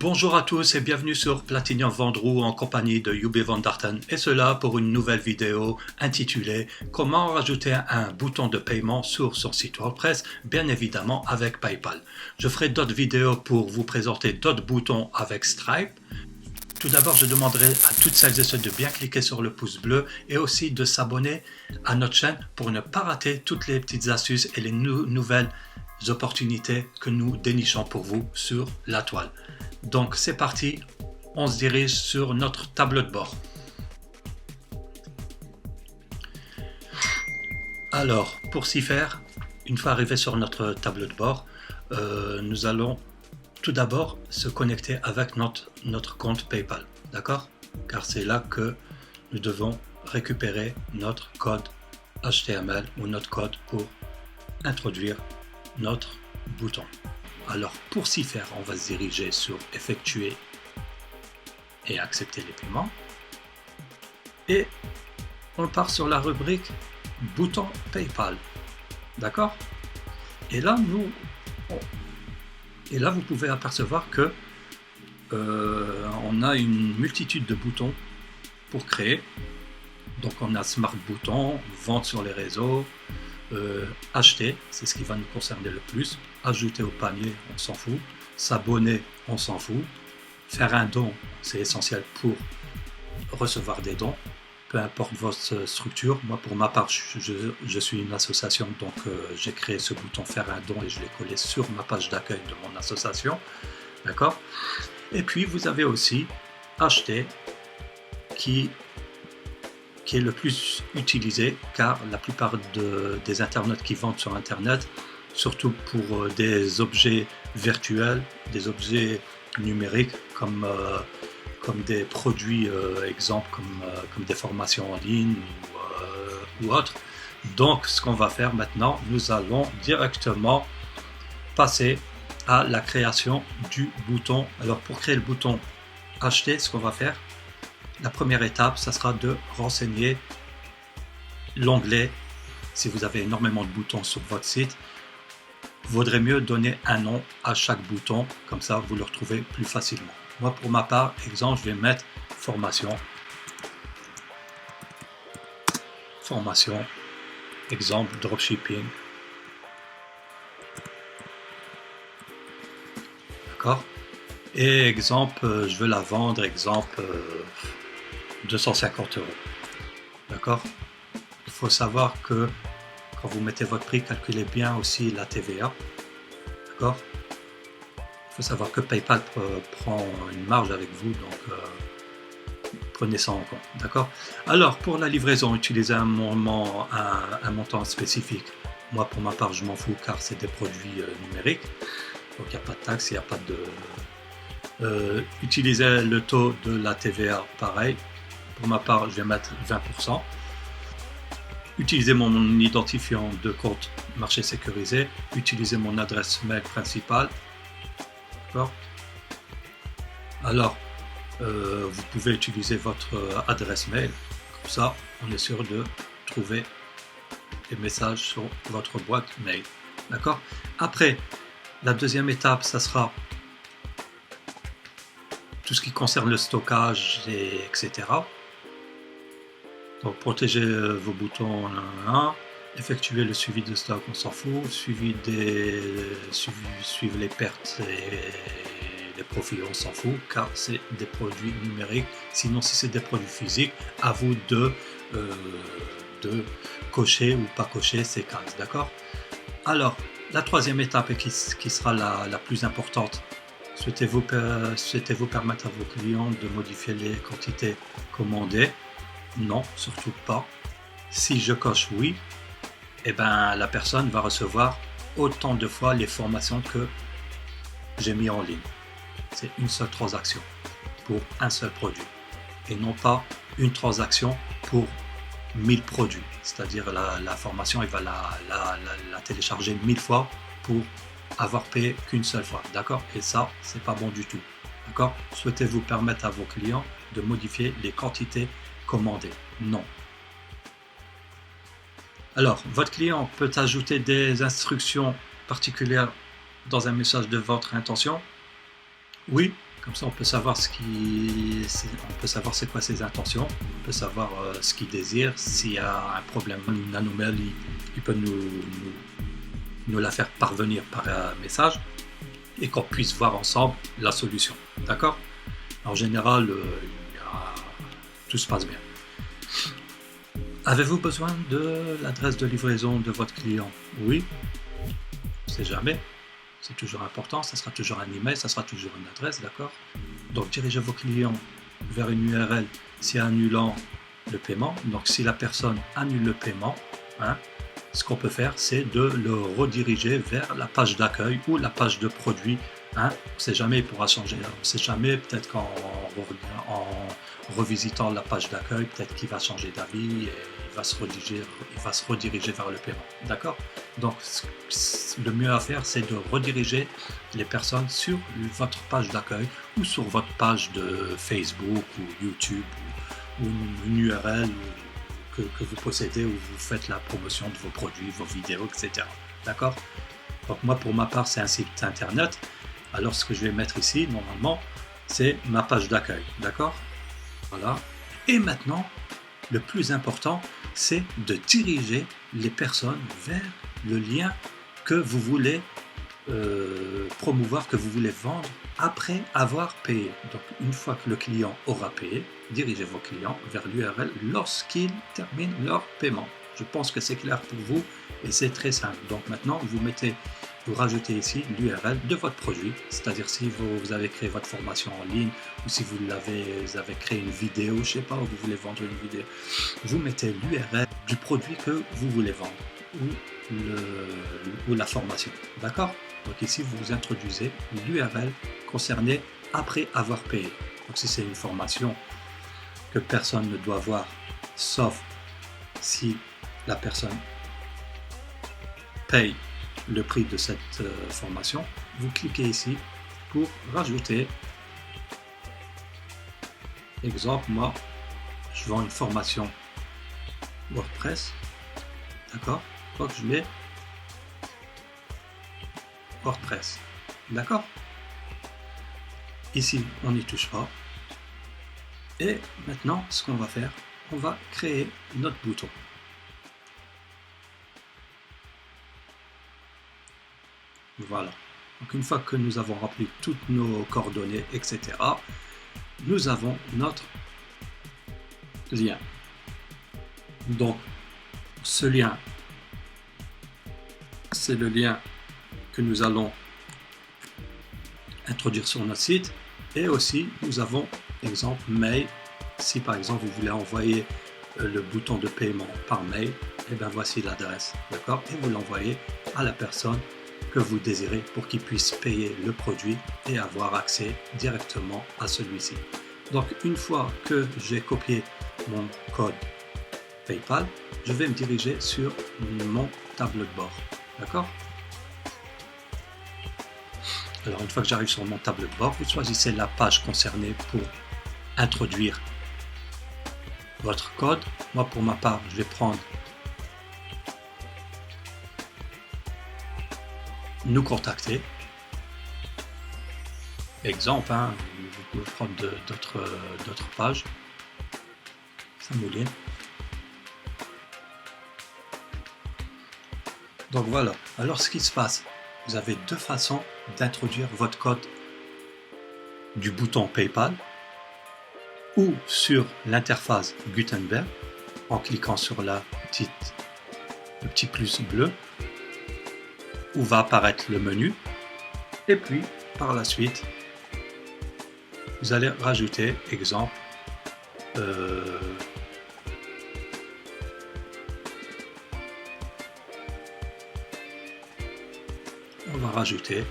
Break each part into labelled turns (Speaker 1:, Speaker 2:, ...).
Speaker 1: Bonjour à tous et bienvenue sur Platinum Vendroux en compagnie de UB Van Darten et cela pour une nouvelle vidéo intitulée Comment rajouter un bouton de paiement sur son site WordPress, bien évidemment avec PayPal. Je ferai d'autres vidéos pour vous présenter d'autres boutons avec Stripe. Tout d'abord, je demanderai à toutes celles et ceux de bien cliquer sur le pouce bleu et aussi de s'abonner à notre chaîne pour ne pas rater toutes les petites astuces et les nouvelles opportunités que nous dénichons pour vous sur la toile. Donc c'est parti, on se dirige sur notre tableau de bord. Alors, pour s'y faire, une fois arrivé sur notre tableau de bord, nous allons tout d'abord se connecter avec notre compte PayPal, d'accord? Car c'est là que nous devons récupérer notre code HTML ou notre code pour introduire notre bouton. Alors pour s'y faire, on va se diriger sur effectuer et accepter les paiements et on part sur la rubrique bouton PayPal, d'accord? Et là vous pouvez apercevoir que on a une multitude de boutons pour créer. Donc on a Smart Bouton, vente sur les réseaux, acheter, c'est ce qui va nous concerner le plus, ajouter au panier, on s'en fout, s'abonner, on s'en fout, faire un don, c'est essentiel pour recevoir des dons, peu importe votre structure. Moi pour ma part je suis une association, donc j'ai créé ce bouton faire un don et je l'ai collé sur ma page d'accueil de mon association, d'accord? Et puis vous avez aussi acheter qui est le plus utilisé, car la plupart des internautes qui vendent sur internet, surtout pour des objets virtuels, des objets numériques comme des produits exemple comme des formations en ligne ou autres. Donc ce qu'on va faire maintenant, nous allons directement passer à la création du bouton. Alors pour créer le bouton acheter, ce qu'on va faire, la première étape, ça sera de renseigner l'onglet. Si vous avez énormément de boutons sur votre site, vaudrait mieux donner un nom à chaque bouton, comme ça vous le retrouvez plus facilement. Moi pour ma part, exemple, je vais mettre formation, exemple dropshipping, d'accord, et exemple, je veux la vendre, exemple 250 €, d'accord? Il faut savoir que quand vous mettez votre prix, calculez bien aussi la TVA, d'accord? Il faut savoir que PayPal prend une marge avec vous, donc prenez ça en compte, d'accord? Alors pour la livraison, utilisez un montant spécifique. Moi pour ma part je m'en fous car c'est des produits numériques, donc il n'y a pas de taxe, il n'y a pas de... utilisez le taux de la TVA pareil. Pour ma part, je vais mettre 20%. Utilisez mon identifiant de compte marché sécurisé. Utilisez mon adresse mail principale. D'accord. Alors, vous pouvez utiliser votre adresse mail. Comme ça, on est sûr de trouver les messages sur votre boîte mail. D'accord. Après, la deuxième étape, ça sera tout ce qui concerne le stockage, etc. Donc protéger vos boutons, effectuer le suivi de stock, on s'en fout, suivre les pertes et les profits, on s'en fout, car c'est des produits numériques. Sinon, si c'est des produits physiques, à vous de cocher ou pas cocher ces cases, d'accord? Alors, la troisième étape et qui sera la plus importante, souhaitez-vous permettre à vos clients de modifier les quantités commandées? Non, surtout pas. Si je coche oui, eh ben, la personne va recevoir autant de fois les formations que j'ai mis en ligne. C'est une seule transaction pour un seul produit et non pas une transaction pour 1000 produits. C'est-à-dire la formation, il va la télécharger 1000 fois pour avoir payé qu'une seule fois. D'accord? Et ça, c'est pas bon du tout. D'accord? Souhaitez-vous permettre à vos clients de modifier les quantités commandées? Non. Alors, votre client peut ajouter des instructions particulières dans un message de votre intention? Oui, Comme ça, on peut savoir on peut savoir c'est quoi ses intentions, on peut savoir ce qu'il désire. S'il y a un problème, une anomalie, il peut nous la faire parvenir par message et qu'on puisse voir ensemble la solution. D'accord? En général, tout se passe bien. Avez-vous besoin de l'adresse de livraison de votre client? Oui, on ne sait jamais. C'est toujours important, ça sera toujours un email, ça sera toujours une adresse, d'accord? Donc dirigez vos clients vers une URL si annulant le paiement. Donc si la personne annule le paiement, ce qu'on peut faire, c'est de le rediriger vers la page d'accueil ou la page de produit. On ne sait jamais, il pourra changer. On ne sait jamais, peut-être qu'en revisitant la page d'accueil, peut-être qu'il va changer d'avis et il va se rediriger vers le paiement. D'accord? Donc, le mieux à faire, c'est de rediriger les personnes sur votre page d'accueil ou sur votre page de Facebook ou YouTube ou une URL que vous possédez où vous faites la promotion de vos produits, vos vidéos, etc. D'accord? Donc, moi, pour ma part, c'est un site internet. Alors, ce que je vais mettre ici, normalement, c'est ma page d'accueil. D'accord? Voilà. Et maintenant, le plus important, c'est de diriger les personnes vers le lien que vous voulez promouvoir, que vous voulez vendre après avoir payé. Donc, une fois que le client aura payé, dirigez vos clients vers l'URL lorsqu'ils terminent leur paiement. Je pense que c'est clair pour vous et c'est très simple. Donc maintenant, vous rajoutez ici l'URL de votre produit, c'est-à-dire si vous avez créé votre formation en ligne ou si vous avez créé une vidéo, je ne sais pas, où vous voulez vendre une vidéo, vous mettez l'URL du produit que vous voulez vendre ou la formation. D'accord? Donc ici, vous introduisez l'URL concernée après avoir payé. Donc si c'est une formation que personne ne doit voir, sauf si la personne paye le prix de cette formation, vous cliquez ici pour rajouter. Exemple, moi, je vends une formation WordPress. D'accord? Donc je mets WordPress. D'accord? Ici, on n'y touche pas. Et maintenant, ce qu'on va faire, on va créer notre bouton. Voilà. Donc une fois que nous avons rempli toutes nos coordonnées, etc., nous avons notre lien. Donc ce lien, c'est le lien que nous allons introduire sur notre site. Et aussi, nous avons, exemple, mail. Si par exemple, vous voulez envoyer le bouton de paiement par mail, et bien voici l'adresse. D'accord? Et vous l'envoyez à la personne que vous désirez pour qu'il puisse payer le produit et avoir accès directement à celui-ci. Donc, une fois que j'ai copié mon code PayPal, je vais me diriger sur mon tableau de bord. D'accord? Alors, une fois que j'arrive sur mon tableau de bord, vous choisissez la page concernée pour introduire votre code. Moi, pour ma part, je vais prendre nous contacter. Exemple, vous pouvez prendre d'autres pages. Saint-Moulin. Donc voilà. Alors, ce qui se passe, vous avez deux façons d'introduire votre code du bouton PayPal ou sur l'interface Gutenberg en cliquant sur le petit plus bleu où va apparaître le menu, et puis par la suite vous allez rajouter, exemple, on va rajouter,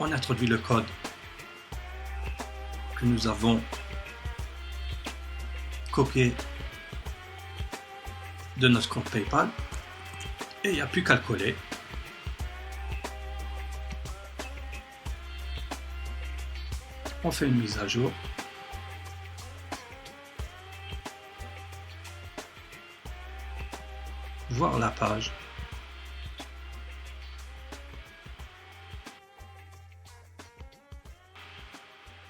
Speaker 1: on introduit le code que nous avons copié de notre compte PayPal et il n'y a plus qu'à le coller. On fait une mise à jour. Voir la page.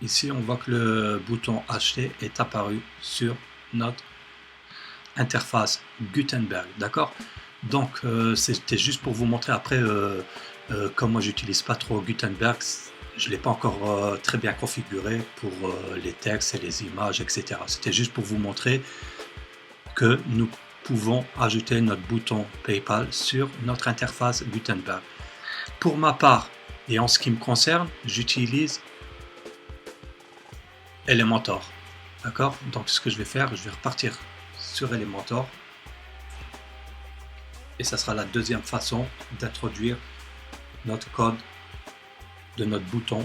Speaker 1: ici on voit que le bouton acheter est apparu sur notre interface Gutenberg, d'accord. Donc c'était juste pour vous montrer. Après comme moi j'utilise pas trop Gutenberg, je l'ai pas encore très bien configuré pour les textes et les images, etc. C'était juste pour vous montrer que nous pouvons ajouter notre bouton PayPal sur notre interface Gutenberg. Pour ma part et en ce qui me concerne, j'utilise Elementor, d'accord. Donc ce que je vais faire, je vais repartir sur Elementor et ça sera la deuxième façon d'introduire notre code de notre bouton,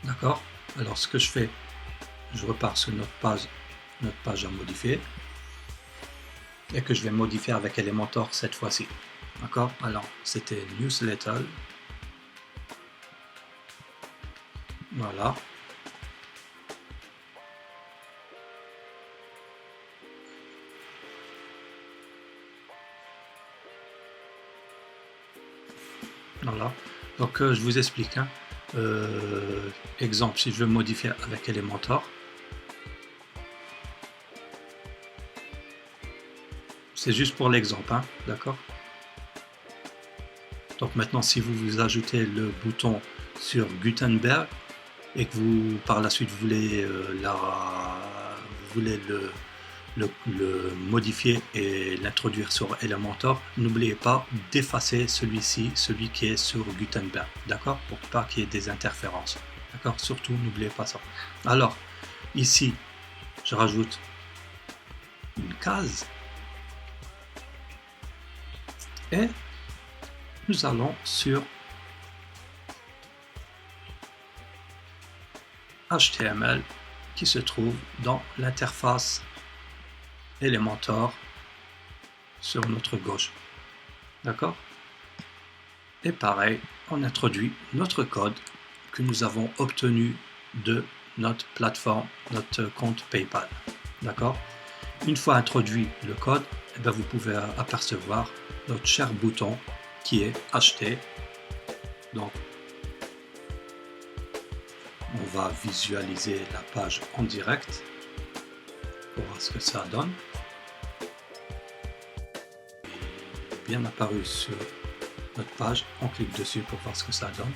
Speaker 1: d'accord. Alors ce que je fais, je repars sur notre page à modifier et que je vais modifier avec Elementor cette fois-ci, d'accord. Alors c'était newsletter, voilà. Voilà, donc je vous explique, hein. Exemple, si je veux modifier avec Elementor, c'est juste pour l'exemple, hein, d'accord. Donc maintenant, si vous ajoutez le bouton sur Gutenberg et que vous par la suite vous voulez le modifier et l'introduire sur Elementor, n'oubliez pas d'effacer celui qui est sur Gutenberg, d'accord, pour pas qu'il y ait des interférences, d'accord. Surtout n'oubliez pas ça. Alors ici je rajoute une case et nous allons sur HTML qui se trouve dans l'interface Elementor sur notre gauche, d'accord. Et pareil, on introduit notre code que nous avons obtenu de notre plateforme, notre compte PayPal, d'accord. Une fois introduit le code, eh bien, vous pouvez apercevoir notre cher bouton qui est acheter. Donc on va visualiser la page en direct pour voir ce que ça donne. Bien apparu sur notre page, on clique dessus pour voir ce que ça donne.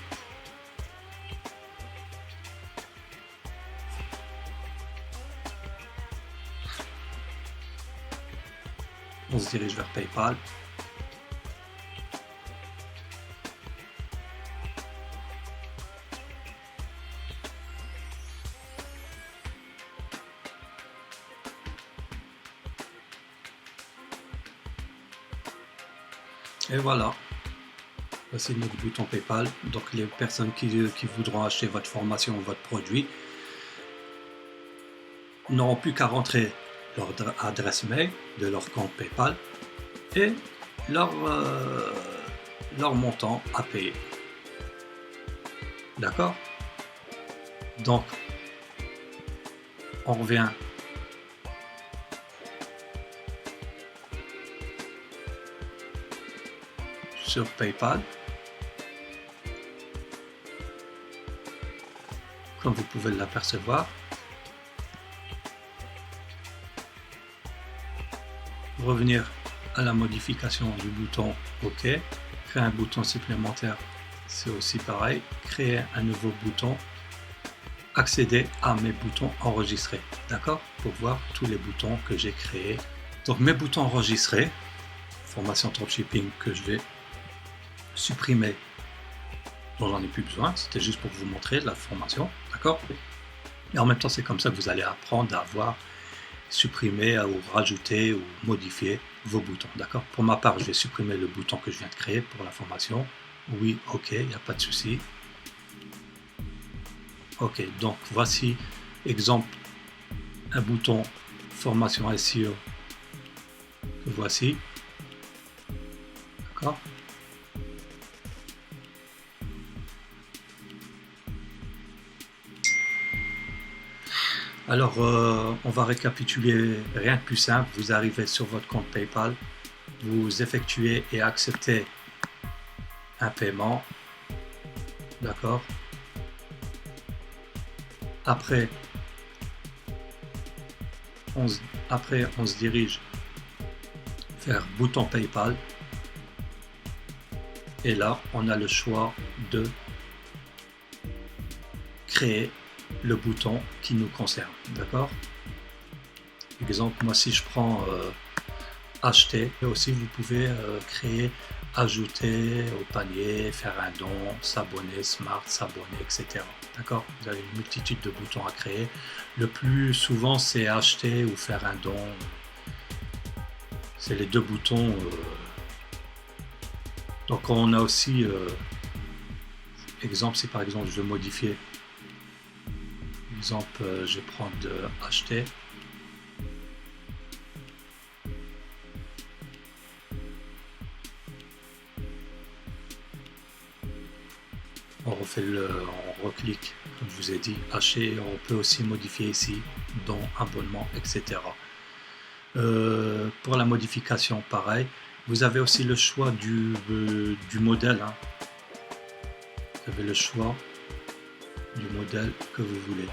Speaker 1: On se dirige vers PayPal. Et voilà, voici notre bouton PayPal. Donc les personnes qui voudront acheter votre formation ou votre produit n'auront plus qu'à rentrer leur adresse mail de leur compte PayPal et leur montant à payer, d'accord. Donc on revient sur PayPal. Comme vous pouvez l'apercevoir, revenir à la modification du bouton OK, créer un bouton supplémentaire, c'est aussi pareil, créer un nouveau bouton, accéder à mes boutons enregistrés, d'accord, pour voir tous les boutons que j'ai créés. Donc mes boutons enregistrés, formation dropshipping que je vais supprimer, dont j'en ai plus besoin, c'était juste pour vous montrer la formation, d'accord. Et en même temps c'est comme ça que vous allez apprendre à avoir supprimer ou rajouter ou modifier vos boutons, d'accord. Pour ma part je vais supprimer le bouton que je viens de créer pour la formation, oui, ok, il n'y a pas de souci. Ok, donc voici exemple un bouton formation SEO que voici, d'accord. Alors, on va récapituler, rien de plus simple. Vous arrivez sur votre compte PayPal, vous effectuez et acceptez un paiement, d'accord. Après, on se dirige vers bouton PayPal. Et là, on a le choix de créer le bouton qui nous concerne. D'accord? Exemple, moi si je prends acheter, et aussi vous pouvez créer, ajouter au panier, faire un don, s'abonner, smart, s'abonner, etc. D'accord? Vous avez une multitude de boutons à créer. Le plus souvent c'est acheter ou faire un don. C'est les deux boutons. Donc on a aussi exemple, si par exemple je veux modifier, exemple je vais prendre acheter. On reclique, comme je vous ai dit, acheter. On peut aussi modifier ici, don, abonnement, etc. Pour la modification, pareil. Vous avez aussi le choix du modèle. Hein. Vous avez le choix du modèle que vous voulez.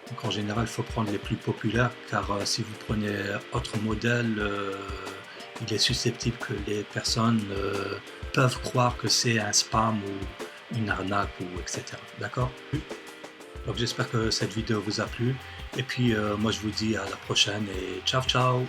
Speaker 1: Donc en général, il faut prendre les plus populaires, car si vous prenez autre modèle, il est susceptible que les personnes peuvent croire que c'est un spam ou une arnaque ou etc. D'accord? Donc j'espère que cette vidéo vous a plu. Et puis moi je vous dis à la prochaine et ciao ciao!